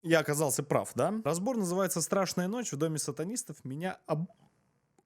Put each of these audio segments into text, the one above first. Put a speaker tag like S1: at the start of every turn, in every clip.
S1: Я оказался прав, да? Разбор называется «Страшная ночь в доме сатанистов». Меня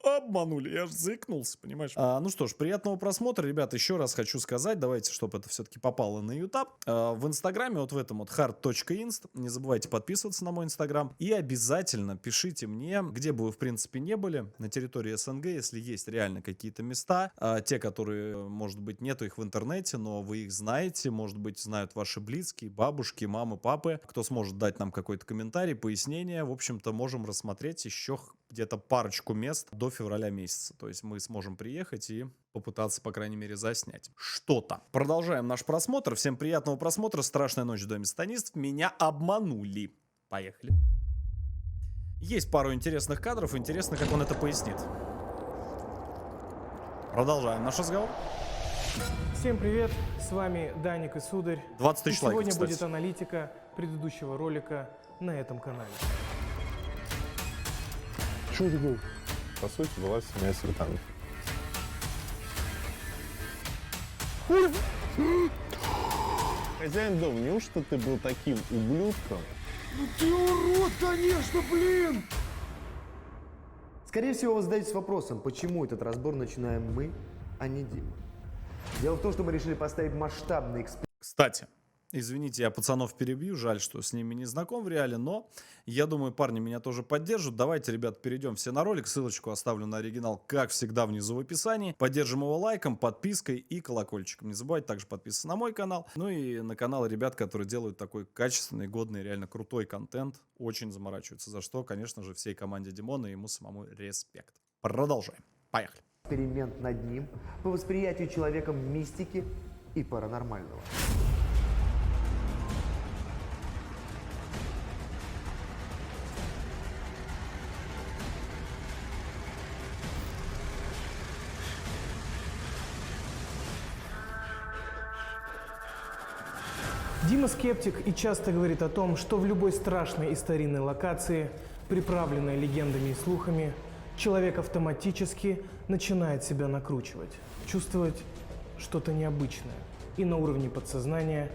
S1: обманули, я аж заикнулся, понимаешь? Ну что ж, приятного просмотра, ребят. Еще раз хочу сказать, давайте, чтобы это все-таки попало на YouTube. В Инстаграме, вот в этом вот hard.inst, не забывайте подписываться на мой Инстаграм. И обязательно пишите мне, где бы вы, в принципе, не были, на территории СНГ, если есть реально какие-то места, те, которые, может быть, нету их в интернете, но вы их знаете, может быть, знают ваши близкие, бабушки, мамы, папы. Кто сможет дать нам какой-то комментарий, пояснение, в общем-то, можем рассмотреть еще где-то парочку мест до февраля месяца. То есть мы сможем приехать и попытаться, по крайней мере, заснять что-то. Продолжаем наш просмотр. Всем приятного просмотра. «Страшная ночь в доме сатанистов». Меня обманули. Поехали. Есть пару интересных кадров. Интересно, как он это пояснит. Продолжаем наш разговор.
S2: Всем привет, с вами Даник и Сударь.
S1: 20 тысяч лайков,
S2: сегодня
S1: кстати.
S2: будет аналитика предыдущего ролика на этом канале.
S3: Что это было? По сути, была семья Светанов. Хозяин дома, неужто ты был таким ублюдком?
S4: Ну ты урод, конечно, блин! Скорее всего, вы задаетесь вопросом, почему этот разбор начинаем мы, а не Дима. Дело в том, что мы решили поставить масштабный эксперимент.
S1: Кстати, извините, я пацанов перебью, жаль, что с ними не знаком в реале, но я думаю, парни меня тоже поддержат. Давайте, ребят, перейдем все на ролик, ссылочку оставлю на оригинал, как всегда, внизу в описании. Поддержим его лайком, подпиской и колокольчиком. Не забывайте также подписываться на мой канал, ну и на канал ребят, которые делают такой качественный, годный, реально крутой контент, очень заморачиваются, за что, конечно же, всей команде Димона и ему самому респект. Продолжаем, поехали.
S4: Эксперимент над ним по восприятию человеком мистики и паранормального.
S2: Дима скептик и часто говорит о том, что в любой страшной и старинной локации, приправленной легендами и слухами, человек автоматически начинает себя накручивать, чувствовать что-то необычное и на уровне подсознания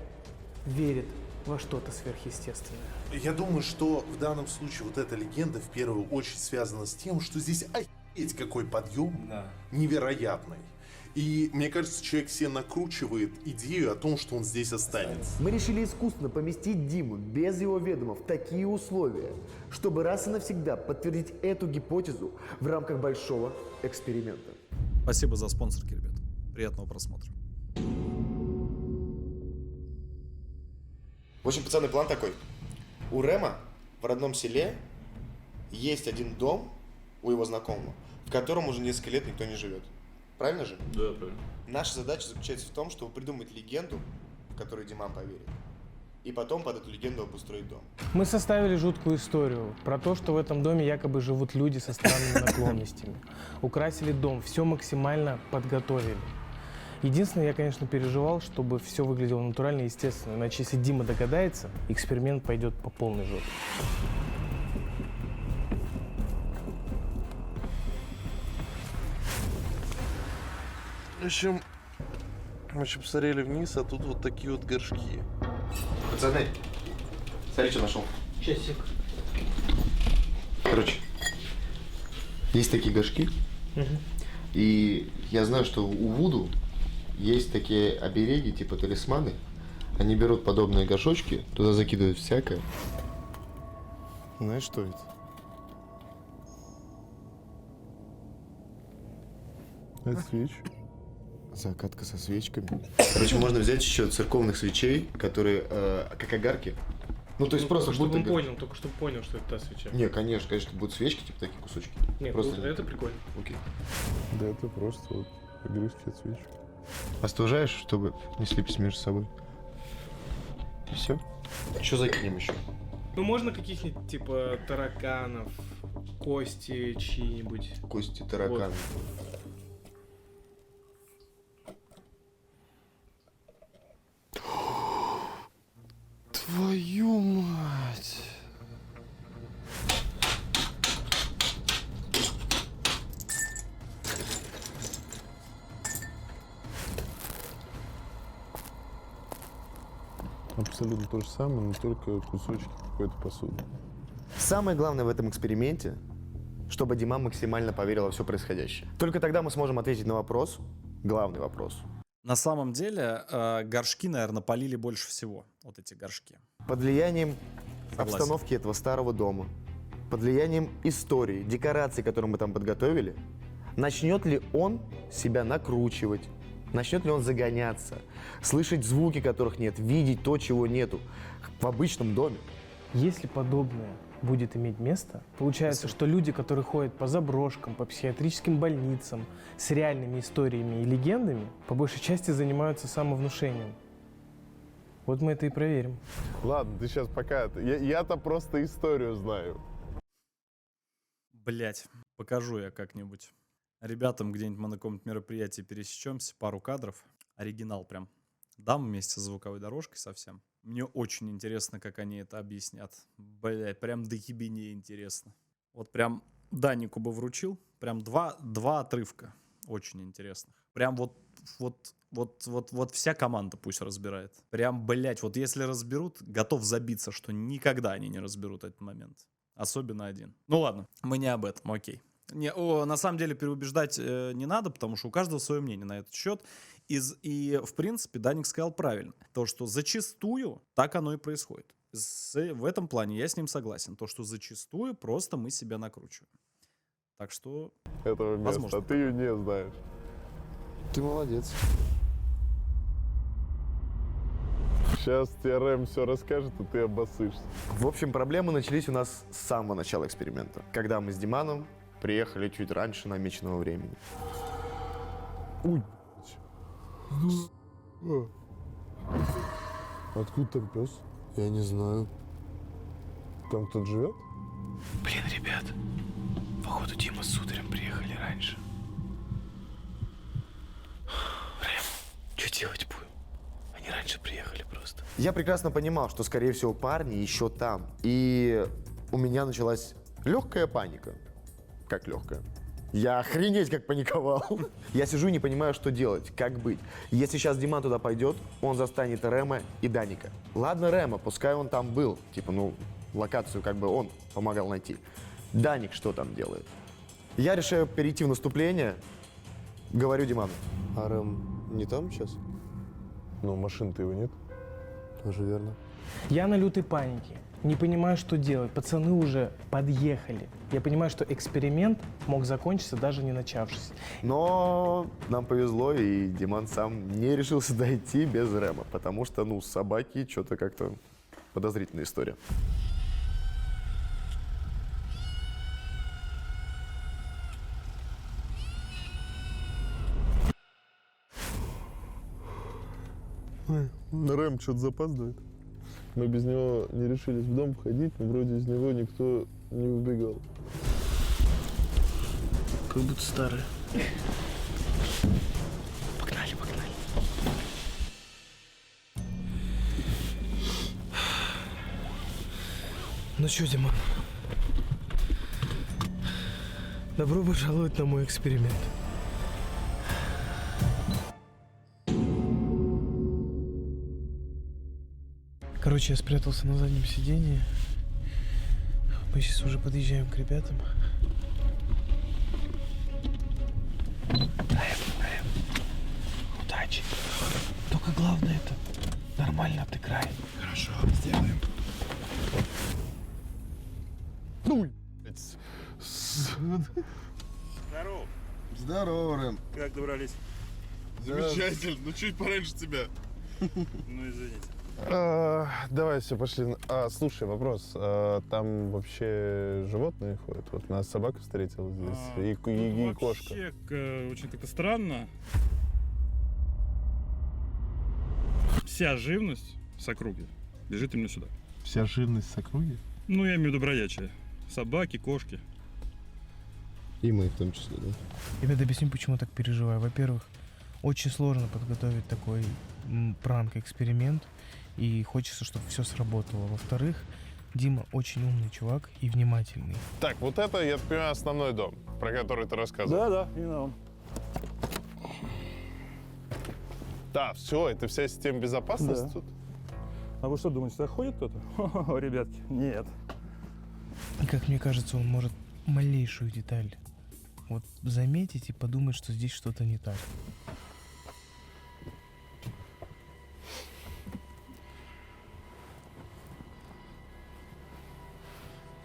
S2: верит во что-то сверхъестественное.
S5: Я думаю, что в данном случае вот эта легенда в первую очередь связана с тем, что здесь охереть какой подъем невероятный. И мне кажется, человек себе накручивает идею о том, что он здесь останется.
S4: Мы решили искусственно поместить Диму без его ведома в такие условия, чтобы раз и навсегда подтвердить эту гипотезу в рамках большого эксперимента.
S1: Спасибо за спонсорки, ребят. Приятного просмотра.
S6: В общем, пацаны, план такой. У Рема в родном селе есть один дом у его знакомого, в котором уже несколько лет никто не живет. Правильно же?
S7: Да, правильно.
S6: Наша задача заключается в том, чтобы придумать легенду, в которую Диман поверит, и потом под эту легенду обустроить дом.
S2: Мы составили жуткую историю про то, что в этом доме якобы живут люди со странными наклонностями. Украсили дом, все максимально подготовили. Единственное, я, конечно, переживал, чтобы все выглядело натурально и естественно. Иначе, если Дима догадается, эксперимент пойдет по полной жопе.
S5: В общем, мы еще посмотрели вниз, а тут вот такие вот горшки.
S6: Пацаны, смотри, что нашел.
S2: Часик.
S6: Короче, есть такие горшки, и я знаю, что у Вуду есть такие обереги, типа талисманы. Они берут подобные горшочки, туда закидывают всякое.
S3: Знаешь, что это? Это свечи.
S6: Закатка со свечками. Короче, можно взять еще церковных свечей, которые как огарки. Ну, то есть просто
S2: чтобы
S6: будто...
S2: он понял, только чтобы понял, что это та свеча.
S6: Не, конечно, будут свечки, типа такие кусочки.
S2: Нет,
S6: просто
S2: ну, это прикольно.
S6: Окей.
S3: Да это просто вот огрызки от свечи.
S6: Остужаешь, чтобы не слиплись между собой. И все. Что закинем еще?
S2: Ну, можно каких-нибудь, типа, тараканов, кости чьи-нибудь.
S6: Кости таракана.
S3: Твою мать! Абсолютно то же самое, но только кусочки. какую-то посуду.
S4: Самое главное в этом эксперименте, чтобы Дима максимально поверила в все происходящее. Только тогда мы сможем ответить на вопрос, главный вопрос.
S1: На самом деле, горшки, наверное, полили больше всего. Вот эти горшки.
S4: Под влиянием
S1: Согласен.
S4: обстановки этого старого дома, под влиянием истории, декораций, которые мы там подготовили, начнет ли он себя накручивать, начнет ли он загоняться, слышать звуки, которых нет, видеть то, чего нету в обычном доме.
S2: Если подобное будет иметь место, получается, что люди, которые ходят по заброшкам, по психиатрическим больницам с реальными историями и легендами, по большей части занимаются самовнушением. Вот мы это и проверим.
S3: Ладно, ты сейчас пока... Я-то просто историю знаю.
S1: Блять, покажу я как-нибудь. Ребятам где-нибудь мы на каком-то мероприятии пересечемся, пару кадров. Оригинал прям. Дам вместе с звуковой дорожкой совсем. Мне очень интересно, как они это объяснят. Блять, прям до ебени интересно. Вот прям Данику бы вручил. Прям два отрывка. Очень интересных. Прям вот вся команда пусть разбирает. Прям, блять, вот если разберут, готов забиться, что никогда они не разберут этот момент. Особенно один. Ну ладно, мы не об этом, окей. На самом деле переубеждать не надо, потому что у каждого свое мнение на этот счет. И в принципе, Даник сказал правильно. То, что зачастую так оно и происходит. В этом плане я с ним согласен. То, что зачастую просто мы себя накручиваем. Так что...
S3: Этого места,
S1: Возможно.
S3: а ты ее не знаешь.
S6: Ты молодец.
S3: Сейчас тебе Рэм все расскажет, и ты обоссышься.
S4: В общем, проблемы начались у нас с самого начала эксперимента, когда мы с Диманом приехали чуть раньше намеченного времени.
S3: Ой. Откуда там пес?
S6: Я не знаю.
S3: Там кто-то живет?
S2: Блин, ребят, походу Дима с сударем приехали раньше. Рэм, что делать будем? Они раньше приехали просто.
S4: Я прекрасно понимал, что, скорее всего, парни еще там. И у меня началась легкая паника. Как легкая? Я охренеть как паниковал. Я сижу и не понимаю, что делать, как быть. Если сейчас Диман туда пойдет, он застанет Рэма и Даника. Ладно, Рэма, пускай он там был. Типа, локацию как бы он помогал найти. Даник что там делает? Я решаю перейти в наступление. Говорю Диману.
S6: А Рэм не там сейчас?
S3: Ну, машин-то его нет.
S6: Тоже верно.
S2: Я на лютой панике. Не понимаю, что делать. Пацаны уже подъехали. Я понимаю, что эксперимент мог закончиться, даже не начавшись.
S4: Но нам повезло, и Диман сам не решился дойти без Рэма, потому что, собаки, что-то как-то подозрительная история.
S3: Рэм что-то запаздывает. Мы без него не решились в дом входить, но вроде из него никто не убегал.
S2: Как будто старые. Погнали. Ну что, Диман? Добро пожаловать на мой эксперимент. Короче, я спрятался на заднем сидении. Мы сейчас уже подъезжаем к ребятам. Рэм, удачи. Только главное это нормально отыграй. Хорошо, сделаем.
S7: Здорово.
S6: Здорово, Рэм.
S7: Как добрались?
S3: Замечательно, ну чуть пораньше тебя.
S7: Ну, извините.
S3: Давай, все, пошли. Слушай, вопрос. Там вообще животные ходят? Вот нас собака встретила здесь, и кошка.
S7: Вообще, очень как-то странно. Вся живность с округи бежит именно сюда.
S3: Вся живность с округи?
S7: Ну, я имею в виду бродячая. Собаки, кошки.
S6: И мы в том числе, да?
S2: Ребят, объясню, почему так переживаю. Во-первых, очень сложно подготовить такой пранк-эксперимент, и хочется, чтобы все сработало. Во-вторых, Дима очень умный чувак и внимательный.
S3: Так, вот это, я так понимаю, основной дом, про который ты рассказывал.
S7: Да, именно он.
S3: Да, все, это вся система безопасности
S7: Да.
S3: тут?
S8: А вы что думаете, сюда ходит кто-то? Хо-хо, ребятки, нет.
S2: И как мне кажется, он может малейшую деталь вот заметить и подумать, что здесь что-то не так.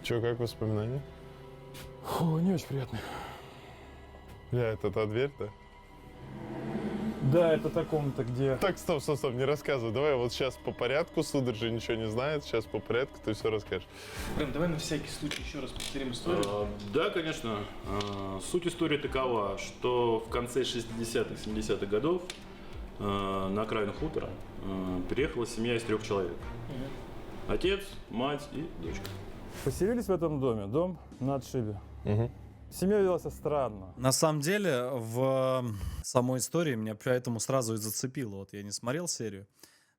S3: Че, как воспоминания?
S8: Фу, не очень приятно.
S3: Бля, это та дверь, да?
S8: Да, это та комната, где...
S3: Так, стоп, не рассказывай. Давай вот сейчас по порядку, сударь же ничего не знает, сейчас по порядку ты все расскажешь.
S2: Прям давай на всякий случай еще раз повторим историю.
S9: Да, конечно. Суть истории такова, что в конце 60-х, 70-х годов на окраину хутора переехала семья из 3 человек. Отец, мать и дочка.
S8: Поселились в этом доме, дом на отшибе. Семья велась странно.
S1: На самом деле, в самой истории меня поэтому сразу и зацепило. Вот я не смотрел серию,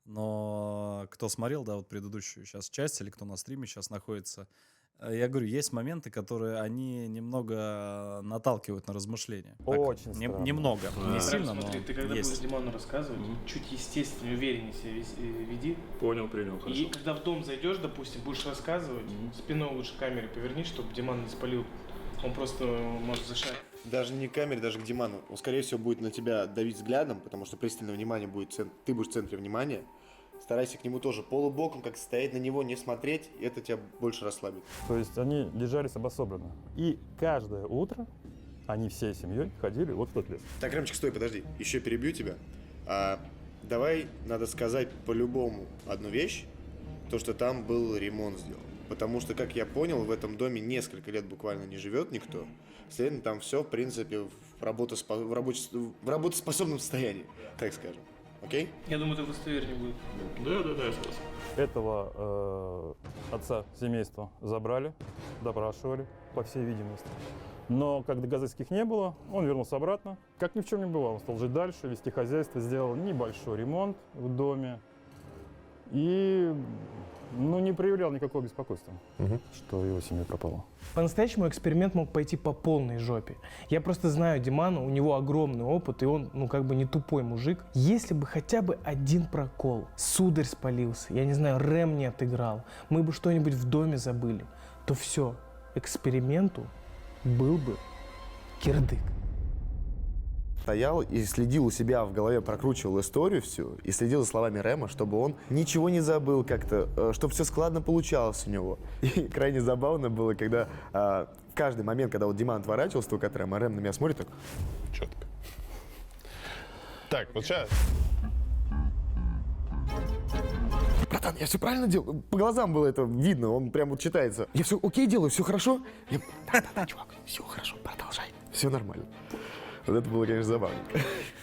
S1: но кто смотрел, да, вот предыдущую сейчас часть, или кто на стриме сейчас находится, я говорю, есть моменты, которые они немного наталкивают на размышления. Так,
S8: Очень странно.
S1: Немного, не сильно, но
S2: Смотри, ты когда
S1: есть.
S2: будешь Диману рассказывать, чуть естественнее, увереннее себя веди.
S9: Понял, принял, хорошо.
S2: И когда в дом зайдешь, допустим, будешь рассказывать, спиной лучше камеры поверни, чтобы Диман не спалил. Он просто может зашать.
S4: Даже не к камере, даже к Диману. Он, скорее всего, будет на тебя давить взглядом, потому что пристальное внимание будет... Ты будешь в центре внимания. Старайся к нему тоже полубоком, как стоять на него, не смотреть, и это тебя больше расслабит.
S8: То есть они держались обособленно. И каждое утро они всей семьей ходили вот в тот лес.
S4: Так, Ремчик, стой, подожди. Еще перебью тебя. Давай, надо сказать по-любому одну вещь. То, что там был ремонт сделан. Потому что, как я понял, в этом доме несколько лет буквально не живет никто. Следовательно, там все, в принципе, в работоспособном состоянии, так скажем. Окей?
S2: Я думаю, это достовернее будет.
S9: Да, я согласен.
S8: Этого отца семейства забрали, допрашивали, по всей видимости. Но когда Газельских не было, он вернулся обратно. Как ни в чем не бывало, он стал жить дальше, вести хозяйство, сделал небольшой ремонт в доме. И не проявлял никакого беспокойства, что его семья пропала.
S2: По-настоящему эксперимент мог пойти по полной жопе. Я просто знаю Димана, у него огромный опыт, и он, не тупой мужик. Если бы хотя бы один прокол, сударь спалился, я не знаю, Рэм не отыграл, мы бы что-нибудь в доме забыли, то все, эксперименту был бы кирдык.
S4: Стоял и следил у себя в голове, прокручивал историю всю и следил за словами Рэма, чтобы он ничего не забыл как-то, чтобы все складно получалось у него. И крайне забавно было, когда в каждый момент, когда вот Диман отворачивался только от Рэма, Рэм на меня смотрит так.
S3: Четко. Так, вот сейчас.
S4: Братан, я все правильно делаю? По глазам было это видно, он прям вот читается. Я все окей делаю, все хорошо? Да, чувак, все хорошо, продолжай. Все нормально. Вот это было, конечно, забавно.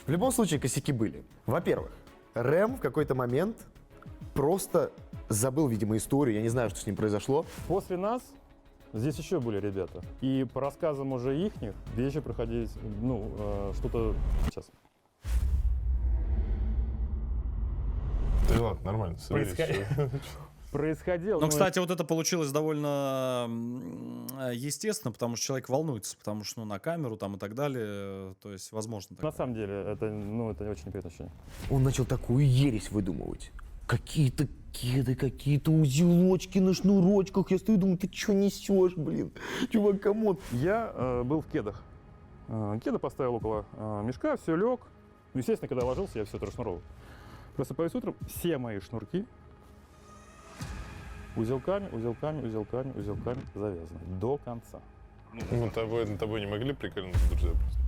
S4: В любом случае, косяки были. Во-первых, Рэм в какой-то момент просто забыл, видимо, историю. Я не знаю, что с ним произошло.
S8: После нас здесь еще были ребята. И по рассказам уже ихних вещи проходили, что-то сейчас.
S3: Да ладно, нормально, соберись.
S8: Происходило.
S1: Ну, кстати, вот это получилось довольно естественно, потому что человек волнуется, потому что на камеру там и так далее, то есть возможно.
S8: На самом деле, это очень неприятное ощущение.
S4: Он начал такую ересь выдумывать. Какие-то кеды, какие-то узелочки на шнурочках. Я стою и думаю, ты что несешь, блин? Чувак, камон.
S8: Я был в кедах. Кеды поставил около мешка, все лег. Естественно, когда ложился, я все это расшнуровал. Просыпаюсь утром, все мои шнурки узелками завязаны до конца.
S3: Ну, тобой не могли прикольнуться, друзья, просто.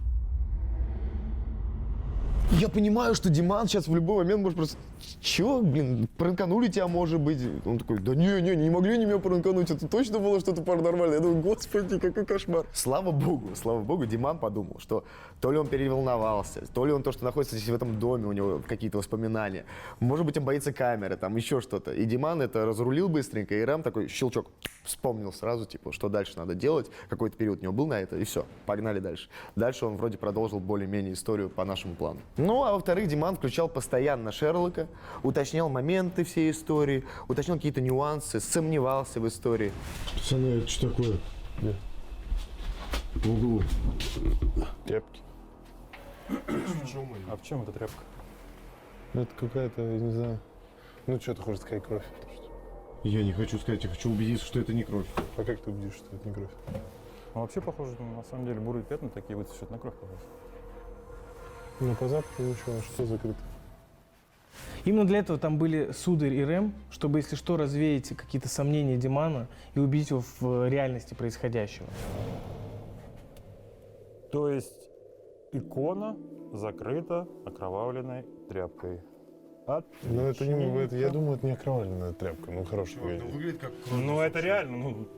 S4: Я понимаю, что Диман сейчас в любой момент может просто... Чё, блин, пранканули тебя, может быть? Он такой, да не могли они меня пранкануть, это точно было что-то паранормальное. Я думаю, господи, какой кошмар. Слава богу, Диман подумал, что то ли он переволновался, то ли он то, что находится здесь в этом доме, у него какие-то воспоминания. Может быть, он боится камеры, там еще что-то. И Диман это разрулил быстренько, и Рэм такой щелчок вспомнил сразу, типа, что дальше надо делать. Какой-то период у него был на это, и все, погнали дальше. Дальше он вроде продолжил более-менее историю по нашему плану. Ну, а во-вторых, Диман включал постоянно Шерлока, уточнял моменты всей истории, уточнял какие-то нюансы, сомневался в истории.
S6: Пацаны, это что такое?
S3: Где?
S6: В углу.
S3: Тряпки.
S8: А в чем эта тряпка?
S3: Это какая-то, я не знаю, Ну что, ты хочешь сказать кровь?
S6: Я не хочу сказать, я хочу убедиться, что это не кровь.
S3: А как ты убедишь, что это не кровь?
S8: А вообще похоже, на самом деле, бурые пятна такие выцветшие на кровь похожи.
S3: Ну, по запаху ничего, что закрыто?
S2: Именно для этого там были Сударь и Рэм, чтобы, если что, развеять какие-то сомнения Димана и убедить его в реальности происходящего.
S8: То есть икона закрыта окровавленной тряпкой.
S3: Ну, это не, я думаю, это не окровавленная тряпка, ну, хорошая говорить.
S6: Выглядит как...
S8: Ну, это реально, ну...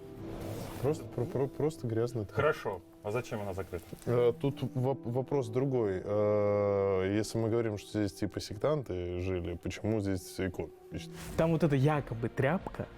S3: Просто грязная тряпка.
S8: Хорошо. А зачем она закрыта?
S3: Тут вопрос другой. Если мы говорим, что здесь типа сектанты жили, почему здесь икон?
S2: Там вот эта якобы тряпка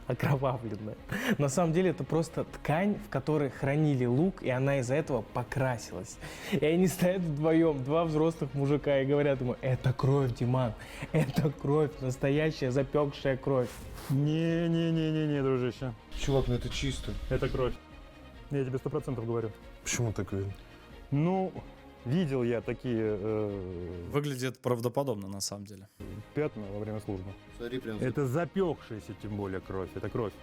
S2: окровавленная. На самом деле это просто ткань, в которой хранили лук, и она из-за этого покрасилась. И они стоят вдвоем, два взрослых мужика, и говорят ему: это кровь, Диман, это кровь, настоящая запекшая кровь.
S8: Не, дружище.
S6: Чувак, ну это чисто.
S8: Это кровь. Я тебе 100% говорю.
S3: Почему так уверен?
S8: Ну, видел я такие
S1: Выглядит правдоподобно, на самом деле.
S8: пятна во время службы.
S6: Смотри, прям...
S8: Это запекшаяся, тем более, кровь. Это кровь.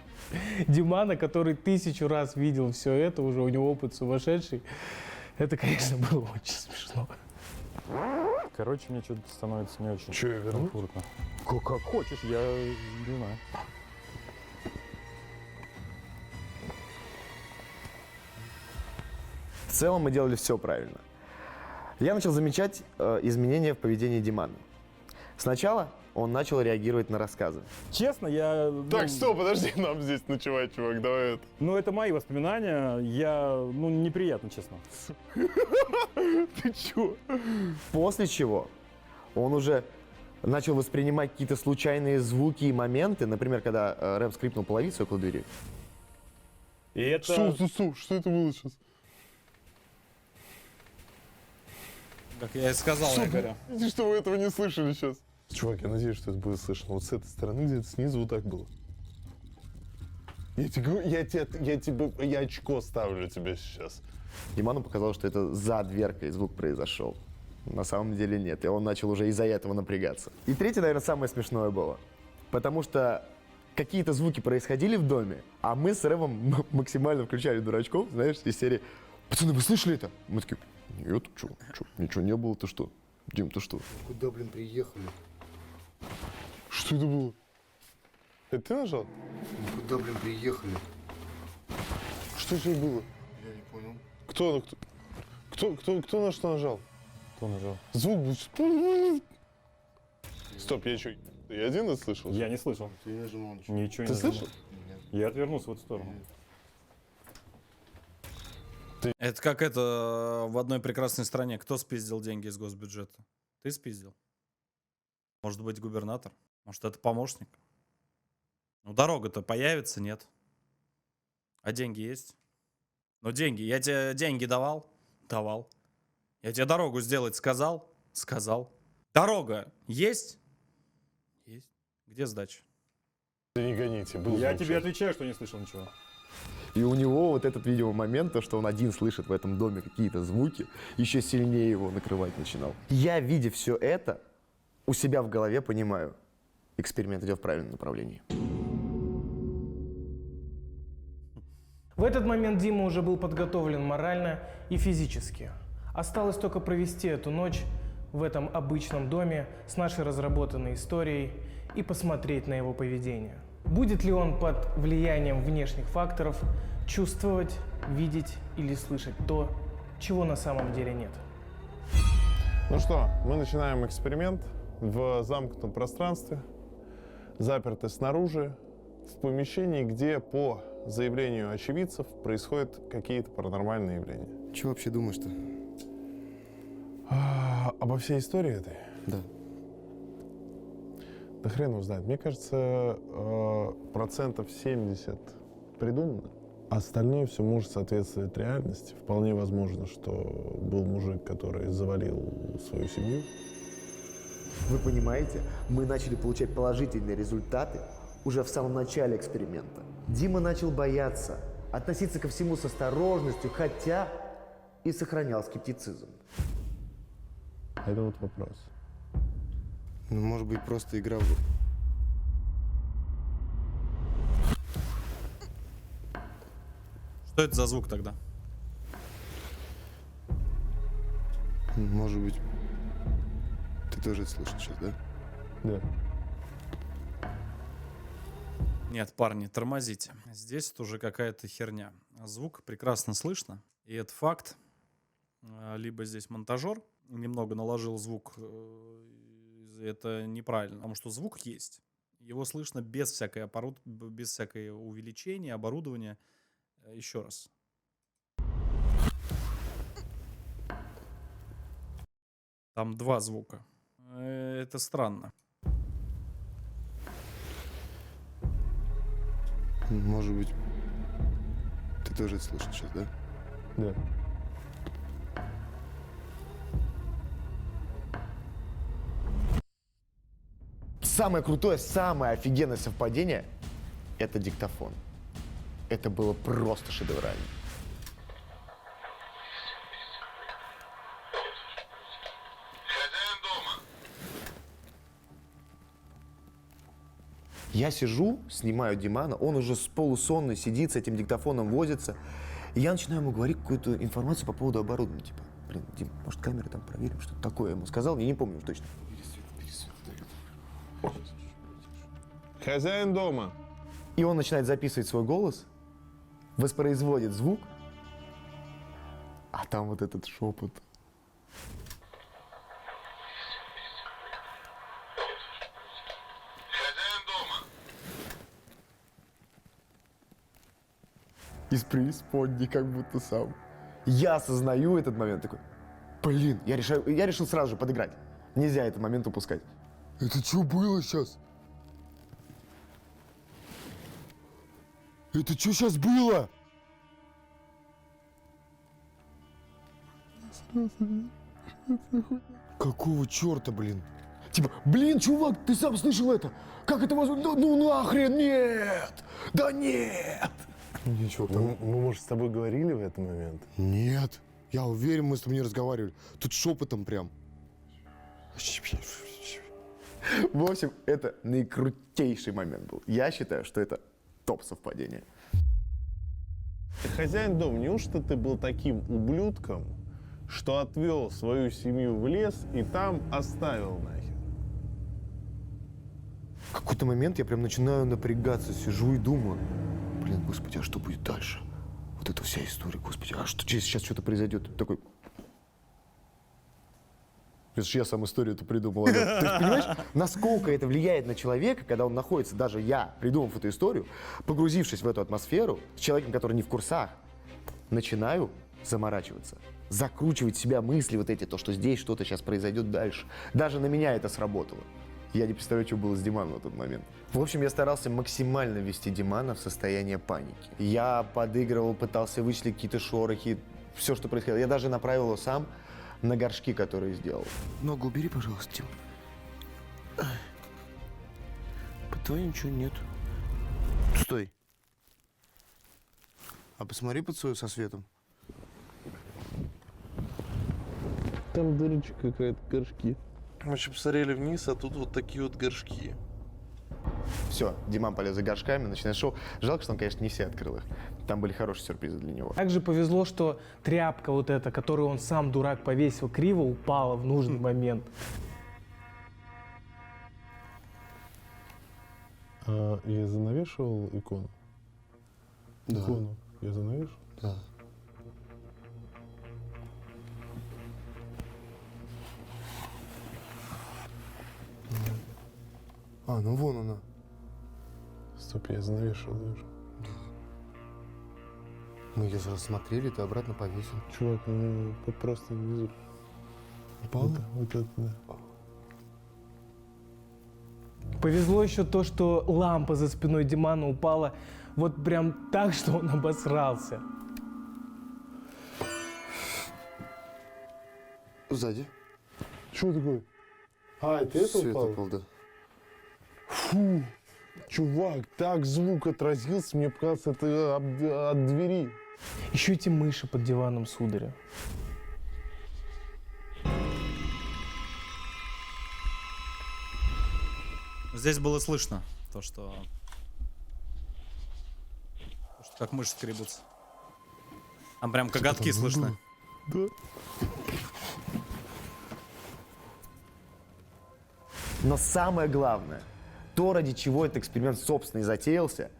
S2: Димана, который 1000 раз видел все это, уже у него опыт сумасшедший, это, конечно, было очень смешно.
S8: Короче, мне что-то становится не очень
S3: Че, я верну?
S8: комфортно. Как хочешь, я не знаю.
S4: В целом мы делали все правильно. Я начал замечать изменения в поведении Димана. Сначала он начал реагировать на рассказы.
S8: Честно, я...
S3: Так, стоп, подожди, нам здесь ночевать, чувак, давай это.
S8: Ну, это мои воспоминания. Неприятно, честно.
S3: Ты чё?
S4: После чего он уже начал воспринимать какие-то случайные звуки и моменты, например, когда Рэм скрипнул половицей около двери.
S8: И это...
S3: Что это было сейчас?
S1: Как я и сказал, я говорю.
S3: Видите, что вы этого не слышали сейчас? Чувак, я надеюсь, что это будет слышно. Вот с этой стороны, где-то снизу, вот так было. Я тебе говорю, я очко ставлю тебе сейчас.
S4: Диману показалось, что это за дверкой звук произошел. На самом деле нет, и он начал уже из-за этого напрягаться. И третье, наверное, самое смешное было. Потому что какие-то звуки происходили в доме, а мы с Рэмом максимально включали дурачков, знаешь, из серии: «Пацаны, вы слышали это?» Мы такие: «Нет, чё, ничего не было, ты что? Дим, ты что?»
S6: Куда, блин, приехали?
S3: Что это было? Это ты нажал?
S6: Куда, блин, приехали?
S3: Что же было?
S6: Я не понял.
S3: Кто на что нажал?
S8: Кто нажал?
S3: Звук был... Стоп, я что, я один это слышал?
S8: Я не слышал.
S6: Ты не нажимал ничего.
S8: Ничего
S3: Ты
S8: не
S3: слышал?
S6: Нет.
S8: Я отвернулся в эту сторону.
S1: Это как это в одной прекрасной стране. Кто спиздил деньги из госбюджета? Ты спиздил? Может быть, губернатор? Может, это помощник? Ну, дорога-то появится, нет? А деньги есть? Ну, деньги. Я тебе деньги давал? Давал. Я тебе дорогу сделать сказал? Сказал. Дорога есть? Есть. Где сдача?
S3: Да не гоните, был
S8: Я
S3: звук
S8: тебе
S3: сейчас.
S8: отвечаю, что не слышал ничего.
S4: И у него вот этот, видимо, момент, то, что он один слышит в этом доме какие-то звуки, еще сильнее его накрывать начинал. Я, видя все это, у себя в голове понимаю: эксперимент идет в правильном направлении.
S2: В этот момент Дима уже был подготовлен морально и физически. Осталось только провести эту ночь в этом обычном доме с нашей разработанной историей и посмотреть на его поведение. Будет ли он под влиянием внешних факторов чувствовать, видеть или слышать то, чего на самом деле нет?
S3: Ну что, мы начинаем эксперимент в замкнутом пространстве, заперты снаружи, в помещении, где по заявлению очевидцев происходят какие-то паранормальные явления.
S6: Че вообще думаешь-то?
S3: Обо всей истории этой?
S6: Да.
S3: Да хрен его знает. Мне кажется, 70% придумано. Остальное все может соответствовать реальности. Вполне возможно, что был мужик, который завалил свою семью.
S4: Вы понимаете, мы начали получать положительные результаты уже в самом начале эксперимента. Дима начал бояться, относиться ко всему с осторожностью, хотя и сохранял скептицизм.
S3: Это вот вопрос.
S6: Ну, может быть, просто игра
S1: Что это за звук тогда?
S6: Может быть, ты тоже это слышал сейчас, да?
S3: Да.
S1: Нет, парни, тормозите. Здесь это уже какая-то херня. Звук прекрасно слышно. И это факт. Либо здесь монтажер немного наложил звук. Это неправильно. Потому что звук есть. Его слышно без без всякой увеличения, оборудования. Еще раз. Там два звука. Это странно.
S6: Может быть, ты тоже это слышал сейчас, да?
S3: Да.
S4: Самое крутое, самое офигенное совпадение — это диктофон. Это было просто шедеврально. Я сижу, снимаю Димана, он уже полусонный сидит, с этим диктофоном возится. И я начинаю ему говорить какую-то информацию по поводу оборудования. Типа, блин, Дим, может, камеры там проверим, что-то такое я ему сказал, я не помню точно.
S3: Хозяин дома.
S4: И он начинает записывать свой голос, воспроизводит звук, а там вот этот шепот. Из преисподней, как будто сам. Я осознаю этот момент, такой, блин, я решил сразу же подыграть. Нельзя этот момент упускать. Это что было сейчас? Это что сейчас было? Какого черта, блин? Типа, блин, чувак, ты сам слышал это? Как это возможно? Ну нахрен, нет! Да нет!
S3: Ничего, мы, может, с тобой говорили в этот момент?
S6: Нет. Я уверен, мы с тобой не разговаривали. Тут шепотом прям.
S4: В общем, это наикрутейший момент был. Я считаю, что это топ совпадение.
S3: Хозяин дома, неужто ты был таким ублюдком, что отвел свою семью в лес и там оставил нахер?
S4: В какой-то момент я прям начинаю напрягаться, сижу и думаю, блин, господи, а что будет дальше? Вот эта вся история, господи, а что сейчас что-то произойдет? Такой, это же я сам историю-то придумал. То есть, понимаешь, насколько это влияет на человека, когда он находится, даже я, придумав эту историю, погрузившись в эту атмосферу, с человеком, который не в курсах, начинаю заморачиваться, закручивать в себя мысли вот эти, то, что здесь что-то сейчас произойдет дальше. Даже на меня это сработало. Я не представляю, что было с Диманом в тот момент. В общем, я старался максимально ввести Димана в состояние паники. Я подыгрывал, пытался вычислить какие-то шорохи, все, что происходило. Я даже направил его сам на горшки, которые сделал.
S6: Ногу убери, пожалуйста, Тим. Под твоей ничего нет. Стой. А посмотри под свою со светом.
S3: Там дырочка какая-то, горшки. Мы еще посмотрели вниз, а тут вот такие вот горшки.
S4: Все, Диман полез за горшками, начинает шоу. Жалко, что он, конечно, не все открыл их. Там были хорошие сюрпризы для него.
S2: Также повезло, что тряпка вот эта, которую он сам, дурак, повесил криво, упала в нужный момент.
S3: А я занавешивал икону?
S6: Да.
S3: Икону я занавешивал?
S6: Да. А, ну вон она.
S3: Стоп, я занавешивал даже.
S6: Мы ее рассмотрели, ты обратно повесил.
S3: Чувак, ну просто внизу.
S6: Упала?
S3: Вот это, да.
S2: Повезло еще то, что лампа за спиной Димана упала вот прям так, что он обосрался.
S6: Сзади.
S3: Что такое? А, это
S6: Свет
S3: упал?
S6: упал, да.
S3: Фу, чувак, так звук отразился, мне показалось, это от двери.
S2: Еще эти мыши под диваном сударя.
S1: Здесь было слышно то, что как мыши скребутся. Там прям коготки слышно.
S3: Да.
S4: Но самое главное, то, ради чего этот эксперимент, собственно, и затеялся,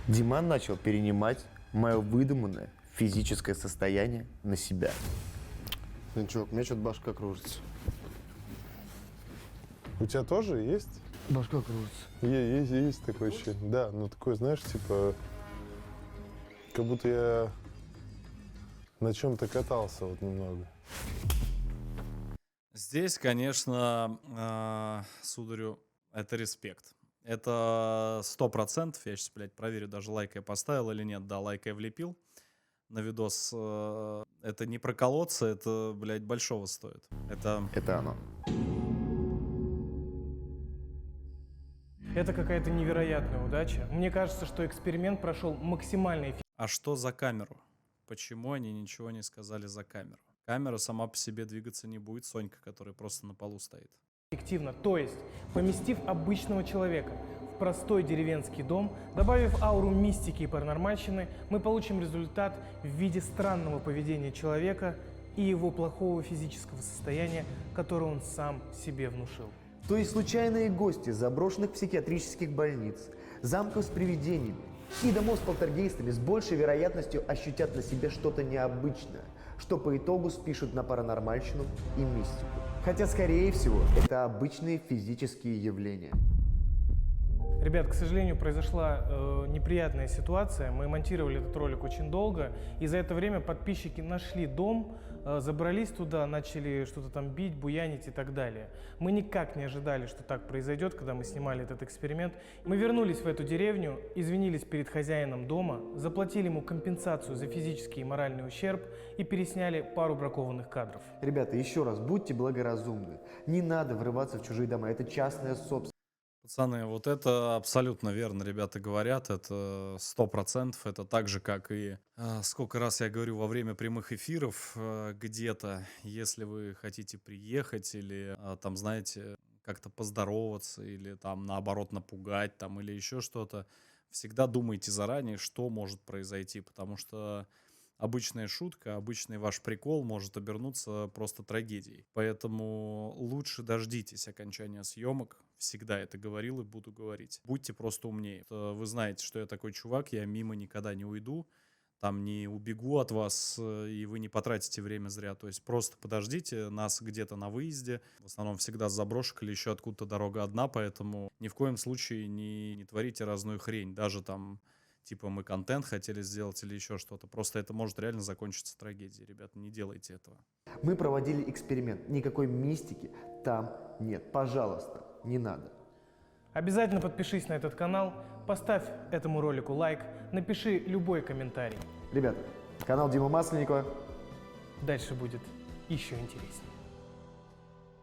S4: Диман начал перенимать мое выдуманное физическое состояние на себя.
S6: Ну, чувак, у меня что-то башка кружится.
S3: У тебя тоже есть?
S6: Башка кружится.
S3: Есть такое ощущение. Да, ну такое, знаешь, типа, как будто я на чем-то катался вот немного.
S1: Здесь, конечно, сударю, это респект. Это 100%. Я сейчас, блядь, проверю, даже лайк я поставил или нет. Да, лайк я влепил на видос. Это не проколоться, это, блядь, большого стоит.
S4: Это оно.
S2: Это какая-то невероятная удача. Мне кажется, что эксперимент прошел максимально
S1: А что за камеру? Почему они ничего не сказали за камеру? Камера сама по себе двигаться не будет. Сонька, которая просто на полу стоит.
S2: эффективно. То есть, поместив обычного человека в простой деревенский дом, добавив ауру мистики и паранормальщины, мы получим результат в виде странного поведения человека и его плохого физического состояния, которое он сам себе внушил.
S4: То есть случайные гости заброшенных психиатрических больниц, замков с привидениями и домов с полтергейстами с большей вероятностью ощутят на себе что-то необычное, что по итогу спишут на паранормальщину и мистику. Хотя, скорее всего, это обычные физические явления.
S2: Ребят, к сожалению, произошла неприятная ситуация. Мы монтировали этот ролик очень долго, и за это время подписчики нашли дом, забрались туда, начали что-то там бить, буянить и так далее. Мы никак не ожидали, что так произойдет, когда мы снимали этот эксперимент. Мы вернулись в эту деревню, извинились перед хозяином дома, заплатили ему компенсацию за физический и моральный ущерб и пересняли пару бракованных кадров.
S4: Ребята, еще раз, будьте благоразумны. Не надо врываться в чужие дома, это частная собственность.
S1: Пацаны, вот это абсолютно верно, ребята говорят, это 100%, это так же, как и сколько раз я говорю во время прямых эфиров где-то, если вы хотите приехать или там, знаете, как-то поздороваться или там наоборот напугать там или еще что-то, всегда думайте заранее, что может произойти, потому что обычная шутка, обычный ваш прикол может обернуться просто трагедией. Поэтому лучше дождитесь окончания съемок. Всегда это говорил и буду говорить. Будьте просто умнее. Вы знаете, что я такой чувак, я мимо никогда не уйду, там не убегу от вас, и вы не потратите время зря. То есть просто подождите нас где-то на выезде. В основном всегда с заброшек или еще откуда-то дорога одна, поэтому ни в коем случае не творите разную хрень. Даже там типа мы контент хотели сделать или еще что-то. Просто это может реально закончиться трагедией. Ребята, не делайте этого.
S4: Мы проводили эксперимент, никакой мистики там нет. Пожалуйста, не надо.
S2: Обязательно подпишись на этот канал, поставь этому ролику лайк, напиши любой комментарий.
S4: Ребята, канал Димы Масленникова.
S2: Дальше будет еще интереснее.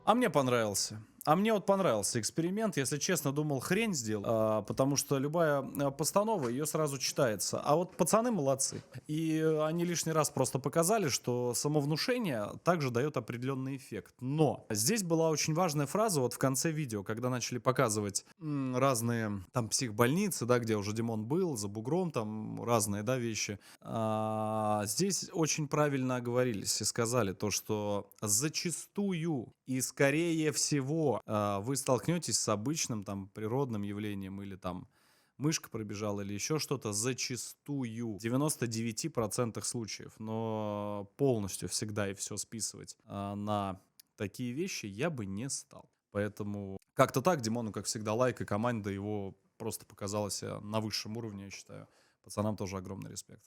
S1: А мне понравился. А мне вот понравился эксперимент, если честно, думал, хрень сделал, потому что любая постанова, ее сразу читается. А вот пацаны молодцы. И они лишний раз просто показали, что самовнушение также дает определенный эффект. Но здесь была очень важная фраза вот в конце видео, когда начали показывать разные там психбольницы, да, где уже Димон был, за бугром, там разные, да, вещи. Здесь очень правильно оговорились и сказали то, что зачастую и скорее всего вы столкнетесь с обычным там природным явлением или там мышка пробежала или еще что-то зачастую, в 99% случаев, но полностью всегда и все списывать на такие вещи я бы не стал. Поэтому как-то так Димону, как всегда, лайк, и команда его просто показалась на высшем уровне, я считаю. Пацанам тоже огромный респект.